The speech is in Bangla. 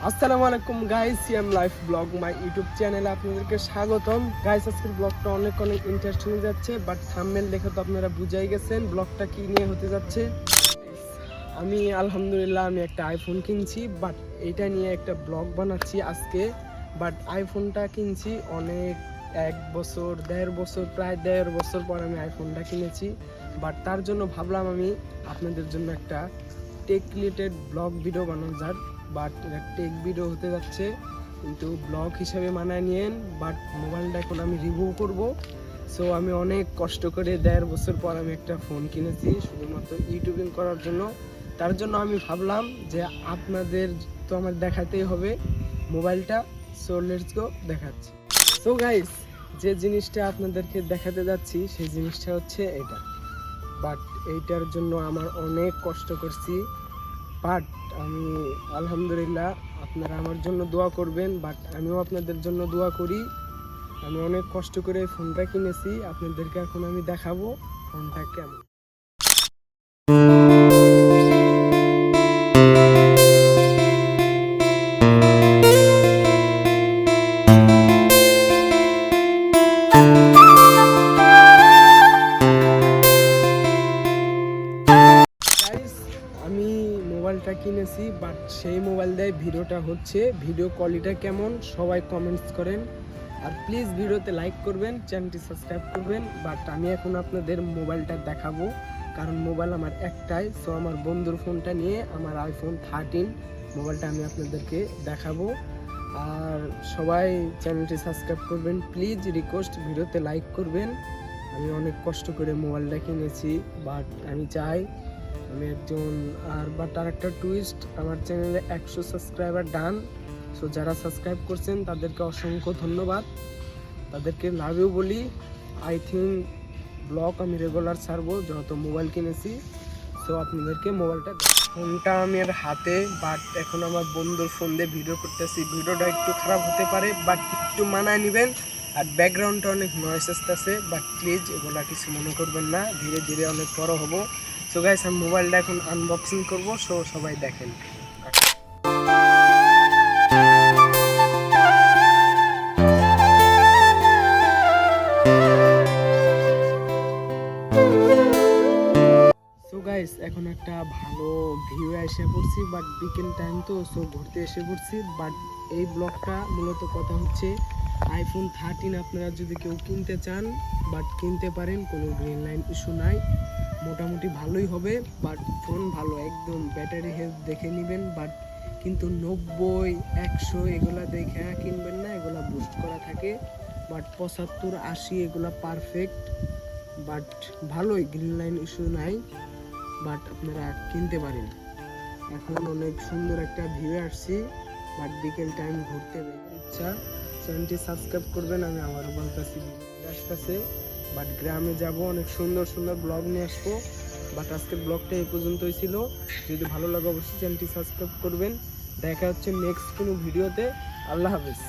আসসালামু আলাইকুম guys, CM life blog my YouTube চ্যানেলে আপনাদেরকে স্বাগতম। গাইস, আজকের ব্লগটা অনেক ইন্টারেস্টিং যাচ্ছে, বাট থাম্বনেল দেখে তো আপনারা বুঝাই গেছেন ব্লগটা কি নিয়ে হতে যাচ্ছে। আমি আলহামদুলিল্লাহ একটা আইফোন কিনছি, বাট এইটা নিয়ে একটা ব্লগ বানাচ্ছি আজকে। বাট আইফোনটা কিনছি অনেক 1 বছর 1.5 বছর, প্রায় 1.5 বছর পর আমি আইফোনটা কিনেছি। বাট তার জন্য ভাবলাম আমি আপনাদের জন্য একটা টেক রিলেটেড ব্লগ ভিডিও বানানো যাক। বাট এটা টেক ভিডিও হতে যাচ্ছে, কিন্তু ব্লগ হিসাবে মানায় নিয়েন। বাট মোবাইলটা এখন আমি রিভিউ করব। সো আমি অনেক কষ্ট করে 1.5 বছর পর আমি একটা ফোন কিনেছি শুধুমাত্র ইউটিউবিং করার জন্য। তার জন্য আমি ভাবলাম যে আপনাদের তো আমার দেখাতেই হবে মোবাইলটা। সো লেটস গো, দেখাচ্ছি। সো গাইস, যে জিনিসটা আপনাদেরকে দেখাতে যাচ্ছি সেই জিনিসটা হচ্ছে এটা। বাট এইটার জন্য আমার অনেক কষ্ট করছি। বাট আমি আলহামদুলিল্লাহ, আপনারা আমার জন্য দোয়া করবেন। বাট আমিও আপনাদের জন্য দোয়া করি। আমি অনেক কষ্ট করে ফোনটা কিনেছি, আপনাদেরকে এখন আমি দেখাবো ফোনটা কেমন। আমি মোবাইলটা কিনেছি, বাট সেই মোবাইল দিয়ে ভিডিওটা হচ্ছে। ভিডিও কোয়ালিটি কেমন সবাই কমেন্টস করেন, আর প্লিজ ভিডিওতে লাইক করবেন, চ্যানেলটি সাবস্ক্রাইব করবেন। বাট আমি এখন আপনাদের মোবাইলটা দেখাবো, কারণ মোবাইল আমার একটাই। সো আমার বন্ধুর ফোনটা নিয়ে, আমার আইফোন 13 মোবাইলটা আমি আপনাদেরকে দেখাবো। আর সবাই চ্যানেলটি সাবস্ক্রাইব করবেন, প্লিজ রিকোয়েস্ট, ভিডিওতে লাইক করবেন। আমি অনেক কষ্ট করে মোবাইলটা কিনেছি, বাট আমি চাই আমি একজন। বাট আর একটা টুইস্ট, আমার চ্যানেলে 100 সাবস্ক্রাইবার ডান। সো যারা সাবস্ক্রাইব করছেন তাদেরকে অসংখ্য ধন্যবাদ, তাদেরকে লাভ ইউ বলি। আই থিঙ্ক ব্লগ আমি রেগুলার ছাড়বো যত মোবাইল কিনেছি। সো আপনাদেরকে মোবাইলটা, ফোনটা আমি আর হাতে, বাট এখন আমার বন্ধুর ফোন দিয়ে ভিডিও করতেছি। ভিডিওটা একটু খারাপ হতে পারে, বাট একটু মানায় নেবেন। আর ব্যাকগ্রাউন্ডটা অনেক নয়েস আসতেছে, বাট প্লিজ এগুলা কিছু মনে করবেন না, ধীরে ধীরে অনেক বড় হবো। সো গাইস, আমি মোবাইলটা এখন আনবক্সিং করবো, সো সবাই দেখেন। সো গাইস, এখন একটা ভালো ভিউ এসে পড়ছি, বাট বিকেল টাইম তো, সো ঘুরতে এসে পড়ছি। বাট এই ব্লগটা মূলত কথা হচ্ছে আইফোন 13 আপনারা যদি কেউ কিনতে চান, বাট কিনতে পারেন, কোনো গ্রিন লাইন ইস্যু নাই, মোটামুটি ভালোই হবে। বাট ফোন ভালো, একদম ব্যাটারি হেলথ দেখে নেবেন। বাট কিন্তু 90, 100 এগুলা দেখে কিনবেন না, এগুলা বুস্ট করা থাকে। বাট 75, 80 এগুলা পারফেক্ট। বাট ভালোই, গ্রিন লাইন ইস্যু নাই, বাট আপনারা কিনতে পারেন। এখন অনেক সুন্দর একটা ভিউ আসছি, বাট বিকেল টাইম ঘুরতে ইচ্ছা। চ্যানেলটি সাবস্ক্রাইব করবেন। আমি আবারও বলতেছি আসতেছে, বাট গ্রামে যাব, অনেক সুন্দর সুন্দর ব্লগ নিয়ে আসবো। বাট আজকের ব্লগটা এই পর্যন্তই ছিল। যদি ভালো লাগে অবশ্যই চ্যানেলটি সাবস্ক্রাইব করবেন। দেখা হচ্ছে নেক্সট কোনো ভিডিওতে। আল্লাহ হাফেজ।